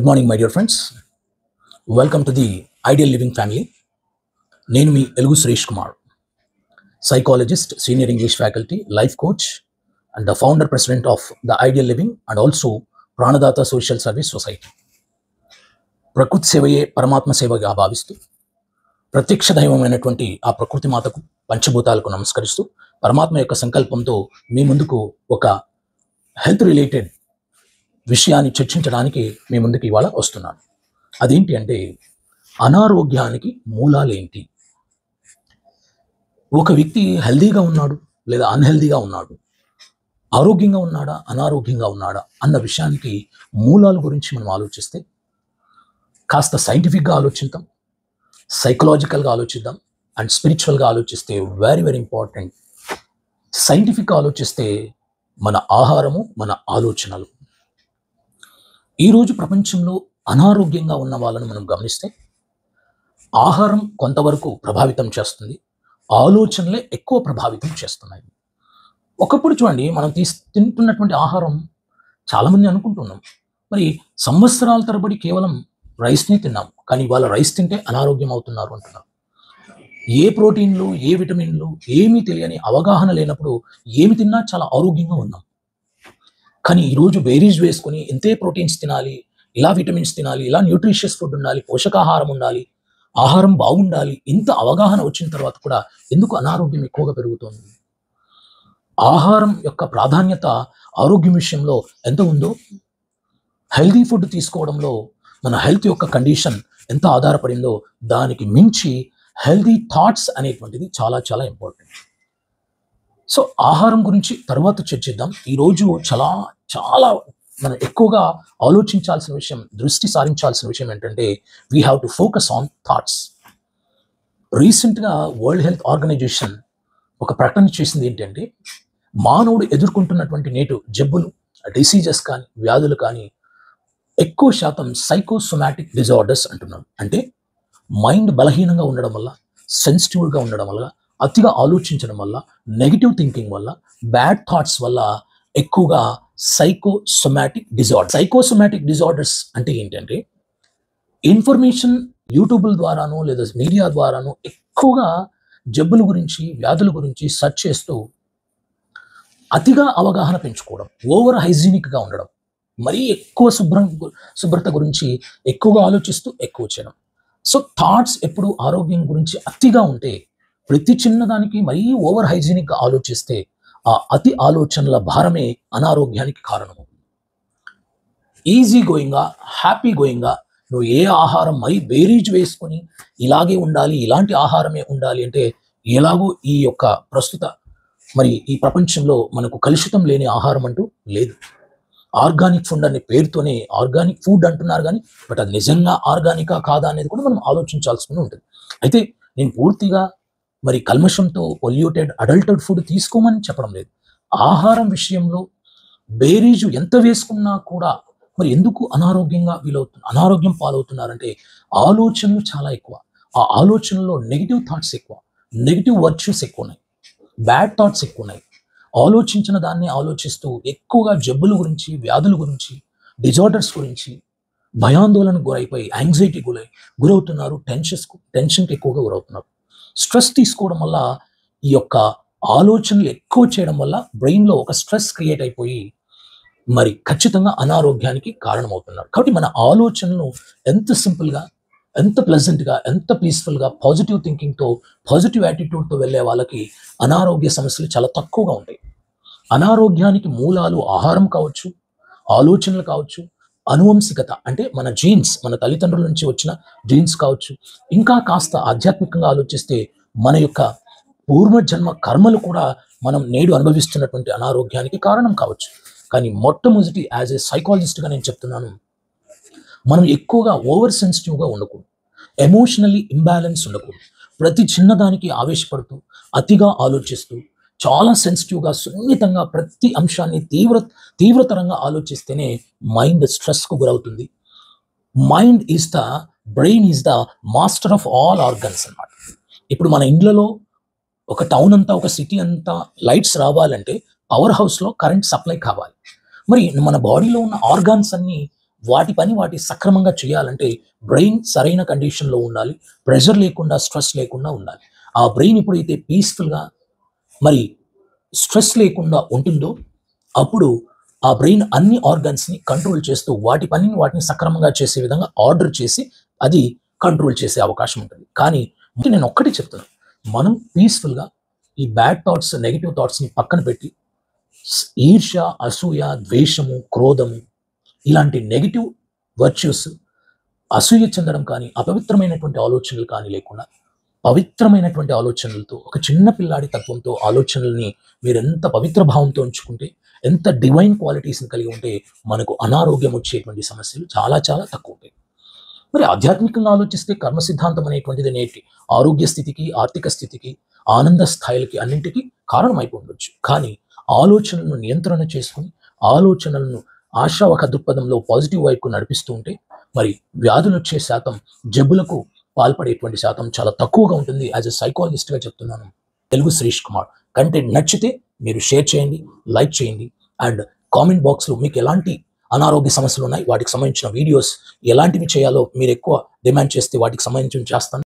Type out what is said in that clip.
Good morning, my dear friends. Welcome to the Ideal Living Family. నేను మీ ఎలుగు Suresh Kumar, psychologist, senior English faculty, life coach, and the founder president of the Ideal Living and also ప్రాణదాత social service society. ప్రకృతి సేవయే పరమాత్మ సేవగా భావిస్తూ ప్రత్యక్ష దైవమైనటువంటి ఆ ప్రకృతి మాతకు పంచభూతాలకు నమస్కరిస్తూ పరమాత్మ యొక్క సంకల్పంతో మీ ముందుకు ఒక హెల్త్ రిలేటెడ్ విషయాన్ని చర్చించడానికి మీ ముందుకు ఇవాళ వస్తున్నాను. అదేంటి అంటే అనారోగ్యానికి మూలాలేంటి. ఒక వ్యక్తి హెల్దీగా ఉన్నాడు లేదా అన్హెల్దీగా ఉన్నాడు, ఆరోగ్యంగా ఉన్నాడా అనారోగ్యంగా ఉన్నాడా అన్న విషయానికి మూలాల గురించి మనం ఆలోచిస్తే కాస్త సైంటిఫిక్గా ఆలోచిద్దాం, సైకలాజికల్గా ఆలోచిద్దాం అండ్ స్పిరిచువల్గా ఆలోచిస్తే వెరీ వెరీ ఇంపార్టెంట్. సైంటిఫిక్గా ఆలోచిస్తే మన ఆహారము, మన ఆలోచనలు. ఈరోజు ప్రపంచంలో అనారోగ్యంగా ఉన్న వాళ్ళను మనం గమనిస్తే ఆహారం కొంతవరకు ప్రభావితం చేస్తుంది, ఆలోచనలే ఎక్కువ ప్రభావితం చేస్తున్నాయి. ఒకప్పుడు చూడండి, మనం తింటున్నటువంటి ఆహారం చాలామంది అనుకుంటున్నాం మరి సంవత్సరాల తరబడి కేవలం రైస్ని తిన్నాం, కానీ ఇవాళ రైస్ తింటే అనారోగ్యం అవుతున్నారు అంటున్నారు. ఏ ప్రోటీన్లు, ఏ విటమిన్లు ఏమీ తెలియని అవగాహన లేనప్పుడు ఏమి తిన్నా చాలా ఆరోగ్యంగా ఉన్నాం. కానీ ఈరోజు బేరీజ్ వేసుకొని ఇంతే ప్రోటీన్స్ తినాలి, ఇలా విటమిన్స్ తినాలి, ఇలా న్యూట్రిషియస్ ఫుడ్ ఉండాలి, పోషకాహారం ఉండాలి, ఆహారం బాగుండాలి, ఇంత అవగాహన వచ్చిన తర్వాత కూడా ఎందుకు అనారోగ్యం ఎక్కువగా పెరుగుతోంది? ఆహారం యొక్క ప్రాధాన్యత ఆరోగ్యం విషయంలో ఎంత ఉందో, హెల్దీ ఫుడ్ తీసుకోవడంలో మన హెల్త్ యొక్క కండిషన్ ఎంత ఆధారపడిందో దానికి మించి హెల్దీ థాట్స్ అనేటువంటిది చాలా చాలా ఇంపార్టెంట్. సో ఆహారం గురించి తర్వాత చర్చిద్దాం. ఈరోజు చాలా చాలా మనం ఎక్కువగా ఆలోచించాల్సిన విషయం, దృష్టి సారించాల్సిన విషయం ఏంటంటే we have to focus on thoughts. రీసెంట్గా వరల్డ్ హెల్త్ ఆర్గనైజేషన్ ఒక ప్రకటన చేసింది ఏంటంటే మానవుడు ఎదుర్కొంటున్నటువంటి నేటి జబ్బులు, డిసీజెస్ కానీ వ్యాధులు కానీ ఎక్కువ శాతం సైకోసోమాటిక్ డిజార్డర్స్ అంటున్నారు. అంటే మైండ్ బలహీనంగా ఉండడం వల్ల, సెన్సిటివ్గా ఉండడం వల్ల, అతిగా ఆలోచించడం వల్ల, నెగిటివ్ థింకింగ్ వల్ల, బ్యాడ్ థాట్స్ వల్ల ఎక్కువగా సైకోసోమాటిక్ డిజార్డర్స్ అంటే ఏంటంటే ఇన్ఫర్మేషన్ యూట్యూబ్ల ద్వారానో లేదా మీడియా ద్వారానో ఎక్కువగా జబ్బుల గురించి, వ్యాధుల గురించి సెర్చ్ చేస్తూ అతిగా అవగాహన పెంచుకోవడం, ఓవర్ హైజీనిక్గా ఉండడం, మరీ ఎక్కువ శుభ్రత గురించి ఎక్కువగా ఆలోచిస్తూ ఎక్కువ చేయడం. సో థాట్స్ ఎప్పుడు ఆరోగ్యం గురించి అతిగా ఉంటే, ప్రతి చిన్నదానికి మరీ ఓవర్ హైజీనిక్గా ఆలోచిస్తే ఆ అతి ఆలోచనల భారమే అనారోగ్యానికి కారణం. ఈజీ గోయింగ్గా, హ్యాపీ గోయింగ్గా నువ్వు ఏ ఆహారం మరీ బేరీజ్ వేసుకొని ఇలాగే ఉండాలి, ఇలాంటి ఆహారమే ఉండాలి అంటే ఎలాగో ఈ యొక్క ప్రస్తుత మరి ఈ ప్రపంచంలో మనకు కలుషితం లేని ఆహారం అంటూ లేదు. ఆర్గానిక్ ఫుడ్ అనే పేరుతోనే ఆర్గానిక్ ఫుడ్ అంటున్నారు, కానీ బట్ అది నిజంగా ఆర్గానికా కాదా అనేది కూడా మనం ఆలోచించాల్సి ఉంటుంది. అయితే నేను పూర్తిగా మరి కల్మషంతో పొల్యూటెడ్ అడల్టెడ్ ఫుడ్ తీసుకోమని చెప్పడం లేదు. ఆహారం విషయంలో బేరీజు ఎంత వేసుకున్నా కూడా మరి ఎందుకు అనారోగ్యం పాలవుతున్నారంటే ఆలోచనలు చాలా ఎక్కువ. ఆ ఆలోచనలో నెగిటివ్ థాట్స్ ఎక్కువ, నెగిటివ్ వర్చ్యూస్ ఎక్కువ ఉన్నాయి, బ్యాడ్ థాట్స్ ఎక్కువ ఉన్నాయి. ఆలోచించిన దాన్ని ఆలోచిస్తూ ఎక్కువగా జబ్బుల గురించి, వ్యాధుల గురించి, డిజార్డర్స్ గురించి భయాందోళనకు గురైపోయి యాంగ్జైటీ గురవుతున్నారు, టెన్షన్కి ఎక్కువగా గురవుతున్నారు. స్ట్రెస్ తీసుకోవడం వల్ల, ఈ యొక్క ఆలోచనలు ఎక్కువ చేయడం వల్ల బ్రెయిన్లో ఒక స్ట్రెస్ క్రియేట్ అయిపోయి మరి ఖచ్చితంగా అనారోగ్యానికి కారణమవుతున్నారు. కాబట్టి మన ఆలోచనలు ఎంత సింపుల్గా, ఎంత ప్లెజెంట్గా, ఎంత పీస్ఫుల్గా, పాజిటివ్ థింకింగ్తో, పాజిటివ్ యాటిట్యూడ్తో వెళ్ళే వాళ్ళకి అనారోగ్య సమస్యలు చాలా తక్కువగా ఉంటాయి. అనారోగ్యానికి మూలాలు ఆహారం కావచ్చు, ఆలోచనలు కావచ్చు, అనువంశికత అంటే మన జీన్స్, మన తల్లిదండ్రుల నుంచి వచ్చిన జీన్స్ కావచ్చు, ఇంకా కాస్త ఆధ్యాత్మికంగా ఆలోచిస్తే మన యొక్క పూర్వజన్మ కర్మలు కూడా మనం నేడు అనుభవిస్తున్నటువంటి అనారోగ్యానికి కారణం కావచ్చు. కానీ మొట్టమొదటి యాజ్ ఏ సైకాలజిస్ట్గా నేను చెప్తున్నాను, మనం ఎక్కువగా ఓవర్ సెన్సిటివ్గా ఉండకూడదు, ఎమోషనల్లీ ఇంబ్యాలెన్స్ ఉండకూడదు. ప్రతి చిన్నదానికి ఆవేశపడుతూ, అతిగా ఆలోచిస్తూ, చాలా సెన్సిటివ్గా, సున్నితంగా ప్రతి అంశాన్ని తీవ్రతరంగా ఆలోచిస్తేనే మైండ్ స్ట్రెస్కు గురవుతుంది. Brain is the master of all organs అన్నమాట. ఇప్పుడు మన ఇండ్లలో ఒక టౌన్ అంతా, ఒక సిటీ అంతా లైట్స్ రావాలంటే పవర్ హౌస్లో కరెంట్ సప్లై కావాలి. మరి మన బాడీలో ఉన్న ఆర్గాన్స్ అన్నీ వాటి పని వాటి సక్రమంగా చేయాలంటే బ్రెయిన్ సరైన కండిషన్లో ఉండాలి. ప్రెషర్ లేకుండా, స్ట్రెస్ లేకుండా ఉండాలి. ఆ బ్రెయిన్ ఎప్పుడైతే పీస్ఫుల్గా మరి స్ట్రెస్ లేకుండా ఉంటుందో అప్పుడు ఆ బ్రెయిన్ అన్ని ఆర్గన్స్ని కంట్రోల్ చేస్తూ వాటి పనిని వాటిని సక్రమంగా చేసే విధంగా ఆర్డర్ చేసి అది కంట్రోల్ చేసే అవకాశం ఉంటుంది. కానీ నేను ఒక్కటి చెప్తున్నాను, మనం పీస్ఫుల్గా ఈ బ్యాడ్ థాట్స్, నెగిటివ్ థాట్స్ని పక్కన పెట్టి ఈర్ష్య, అసూయ, ద్వేషము, క్రోధము ఇలాంటి నెగిటివ్ వర్చ్యూస్, అసూయ చెందడం కానీ, అపవిత్రమైనటువంటి ఆలోచనలు కానీ లేకుండా పవిత్రమైనటువంటి ఆలోచనలతో, ఒక చిన్న పిల్లాడి తత్వంతో ఆలోచనల్ని మీరు ఎంత పవిత్ర భావంతో ఉంచుకుంటే, ఎంత డివైన్ క్వాలిటీస్ని కలిగి ఉంటే మనకు అనారోగ్యం వచ్చేటువంటి సమస్యలు చాలా చాలా తక్కువ ఉంటాయి. మరి ఆధ్యాత్మికంగా ఆలోచిస్తే కర్మ సిద్ధాంతం అనేటువంటిది నేటి ఆరోగ్య స్థితికి, ఆర్థిక స్థితికి, ఆనంద స్థాయిలకి అన్నింటికీ కారణమైపోయి ఉండొచ్చు. కానీ ఆలోచనలను నియంత్రణ చేసుకుని ఆలోచనలను ఆశావహ దృక్పథంలో పాజిటివ్ వైపుకు నడిపిస్తూ ఉంటే మరి వ్యాధులు వచ్చే శాతం, జబ్బులకు పాల్పడేటువంటి శాతం చాలా తక్కువగా ఉంటుంది. యాజ్ ఎ సైకాలజిస్ట్గా చెప్తున్నాను. తెలుగు శ్రీష్ కుమార్. కంటెంట్ నచ్చితే మీరు షేర్ చేయండి, లైక్ చేయండి అండ్ కామెంట్ బాక్స్లో మీకు ఎలాంటి అనారోగ్య సమస్యలు ఉన్నాయి, వాటికి సంబంధించిన వీడియోస్ ఎలాంటివి చేయాలో మీరు ఎక్కువ డిమాండ్ చేస్తే వాటికి సంబంధించి చేస్తాను.